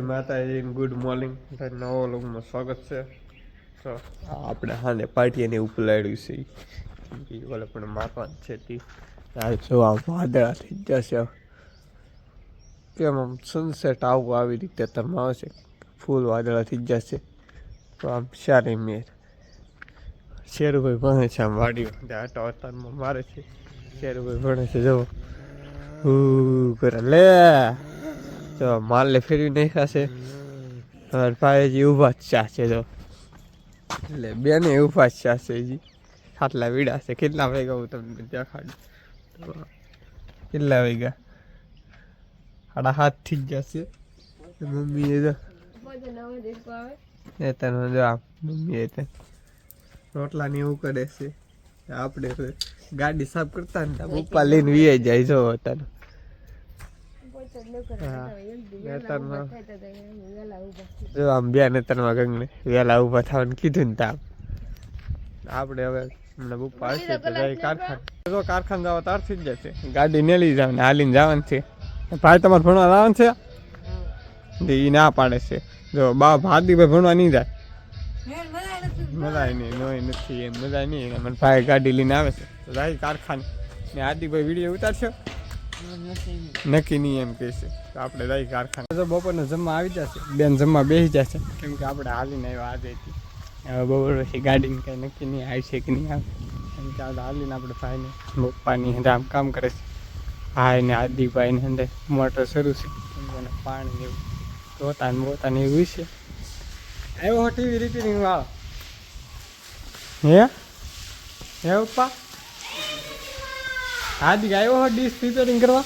માતાજી good morning, નવો લોગમાં સ્વાગત છે. તો આપણે હાને પાર્ટીને ઉપલાડ્યું છે ઓલે પણ મારવાનું છે તે જો આ વાદળા થઈ જશે કેમ આમ સનસેટ આવું આવી રીતે તમે આવશે ફૂલ વાદળા થઈ જશે. તો આમ સારી મેર શેરુભાઈ ભણે છે આમ વાડીઓ આટા અવતારમાં મારે છે. શેરુભાઈ ભણે છે જો કરે લે તો માલને ફેરવી નાખ્યા છે. ભાઈજી ઊભા જ ચાશે તો એટલે બેને ઊભા જ ચાશે હજી ખાટલા વીડા છે. કેટલા વાગ્યા હું તમને દેખાડું. કેટલા વાગ્યા 7:30 થઈ જ જશે. મમ્મી એ તને જો મમ્મી એ રોટલા ને એવું કરે છે. આપણે ગાડી સાફ કરતા ને પપ્પા લઈને વી જાય જો તને જો આમ બે નેતરમાં ગંગને વહેલા ઊભા થવાનું કીધું ને તાપ આપણે હવે હમણાં પપ્પા હશે તો જાય કારખાને. જો કારખાને જવા તાર થઈ જ જશે. ગાડી ને લઈ જવાનું હાલીને જવાનું છે. ભાઈ તમારે ભણવા લાવવાનું છે એ ના પાડે છે. જો બા ભાદીભાઈ ભણવા નહીં જાય મજા નહીં નોય નથી એમ મજા નહીં. મને ભાઈ ગાડી લઈને આવે છે તો જાય કારખાને ને આદિભાઈ વિડીયો ઉતારશો નક્કી નહીં એમ કહે છે. તો આપણે જાય કારખાને. તો બપોરને જમવા આવી જશે બેન જમવા બેસી જશે કેમ કે આપણે હાલીને આવ્યા આજે હવે બપોર પછી ગાડીને કંઈ નક્કી નહીં આવશે કે નહીં આવે કેમ કે આજે હાલીને આપણે ભાઈને પપ્પાની આમ કામ કરે છે. ભાઈ ને આદિભાઈને અંદર મોટર શરૂ છે એને પાણી એવું પોતાને એવું છે. આવ્યો ટીવી રિપેરિંગ વાળો હે પપ્પા હાદી આવ્યો હો ડીશ રિપેરિંગ કરવા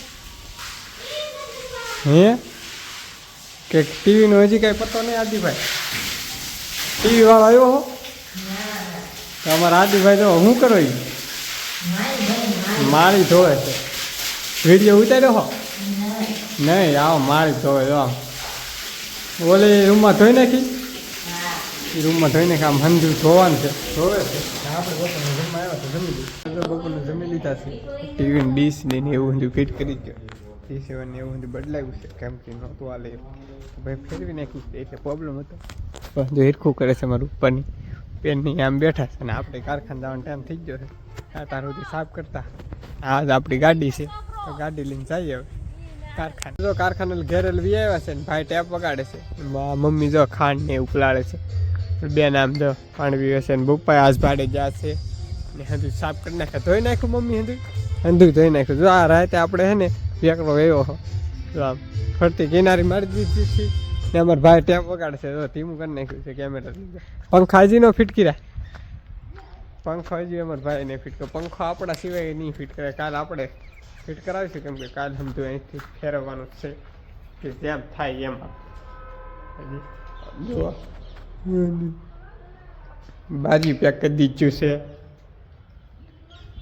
હે કે ટીવીનો હજી કાંઈ પતો નહીં. આદિભાઈ ટીવી વાળો આવ્યો હો તો અમારા આદિભાઈ જો શું કરો મારી ધોવે છે. વિડીયો ઉતાર્યો હો નહીં આવો મારી ધોવે જો આમ ઓલે રૂમમાં ધોઈ નાખી એ રૂમમાં ધોઈ નાખી આમ હંધું ધોવાનું છે ધોવે છે. આપણે બપોરને જમવા આવ્યા તો જમી લીધું. બપોરને જમી લીધા છે. ટીવીની ડીશ ને એવું બધું ફિટ કરી ગયો. ટી7 ને એવું બધું બદલાવ્યું છે કેમ કે નહોતું હાલે ભાઈ ફેરવી નાખ્યું છે એટલે પ્રોબ્લેમ હતો. પણ જો હિરખું કરે છે મારું ઉપરની પેનની આમ બેઠા છે અને આપણે કારખાને જવાનો ટાઈમ થઈ ગયો છે. આ તાર સુધી સાફ કરતા આ જ આપણી ગાડી છે તો ગાડી લઈને જઈએ હવે કારખાને. જો કારખાને ઘેરેલ વી આવ્યા છે ને ભાઈ ટેપ વગાડે છે. મમ્મી જો ખાંડ ને ઉકલાડે છે. બેન આમ જો પાણી પીવે છે ને પપ્પા આજ ભાડે જશે ને હંધું સાફ કરી નાખે ધોઈ નાખ્યું મમ્મી હંધું ધોઈ નાખ્યું. જો આ રાતે આપણે હે ને વેકરો વેવો હો તો આમ ફરતી કિનારી મારી દીધી છે ને અમારા ભાઈ ટેપ વગાડે છે. તો ધીમું કરી નાખ્યું છે કેમેરા લીધે. પંખા હજી નો ફિટ કર્યા. પંખો હજી અમારા ભાઈ ને ફિટ કર્યો. પંખો આપણા સિવાય નહીં ફિટ કરે. કાલે આપણે ફિટ કરાવીશું કેમ કે કાલે સમજો અહીંથી ફેરવવાનું છે કે જેમ થાય એમ. જો બારી પેક કરી દીધું છે.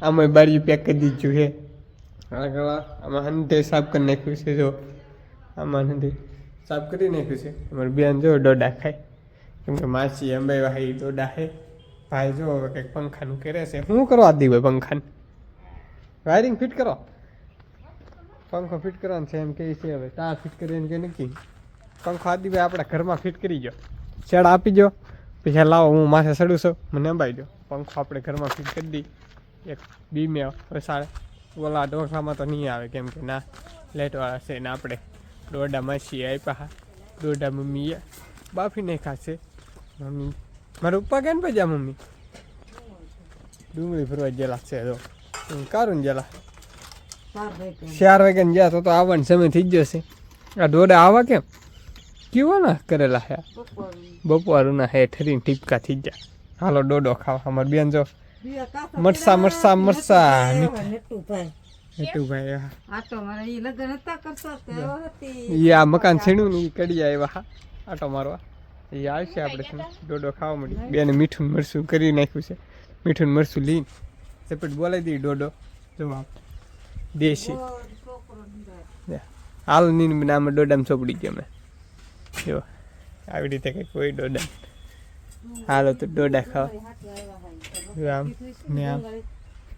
આમાં બારી પેક કરી દીધું છે. આગળ આમાં હંધે સાફ કરી નાખ્યું છે. જો આમાં હંધે સાફ કરી નાખ્યું છે. અમારી બેન જો ડોડા ખાય કેમ કે માસી અંબાઈ વાહી ડોડા હે. ભાઈ જો હવે કંઈક પંખાનું કરે છે. શું કરો આદી ભાઈ પંખાને વાયરિંગ ફિટ કરો. પંખો ફિટ કરવાનો છે એમ કહે છે. હવે તાર ફિટ કરીને કે નક્કી પંખો આદિભાઈ આપણા ઘરમાં ફિટ કરી ગયો. શેડ આપી દો પછી લાવો હું માથે ચડું છું મને અંબાઈ દો. પંખો આપણે ઘરમાં ફિટ કરી દઈ. એક બીમે વસાડે ઓલા ડોખામાં તો નહીં આવે કેમ કે ના લાઇટવાળા છે ને આપણે દોડા માસી આપ્યા દોડા મમ્મીએ બાફી નાખ્યા છે. મમ્મી મારા પપ્પા કેમ પજા મમ્મી ડુંગળી ફરવા ગયેલા છે. તો કારું ગયેલા 4 વાગ્યાને ગયા તો આવવાનો સમય થઈ જશે. આ દોડા આવા કેમ કેવાના કરેલા હે બપોરના હે ઠરીને ટીપકા થઈ જાય. હાલો ડોડો ખાવા. અમારી બેન જો મરસા આ મકાન છીણું ને એ કડી આવ્યા આટો મારવા એ આવશે. આપણે ડોડો ખાવા મળી. બેને મીઠું મરસું કરી નાખ્યું છે. મીઠું મરસું લઈને ચપટ બોલાવી દઈએ ડોડો જો દેશી હાલ ની નામ ડોડામાં ચોપડી ગયો મેં જો આવી રીતે કંઈક કોઈ ડોડા હાલો તો ડોડા ખાવા આમ ને આમ.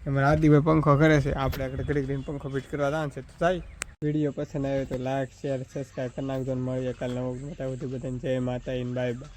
અમારા આદિભાઈ પંખો કરે છે. આપણે આગળ ઘડી ઘડીને પંખો ફિટ કરવા જવાનું છે તો થાય. વિડીયો પસંદ આવ્યો તો લાઈક શેર સબસ્ક્રાઈબ કરી નાખજો. મળીએ કાલના બધાને જય માતા બાય બાય.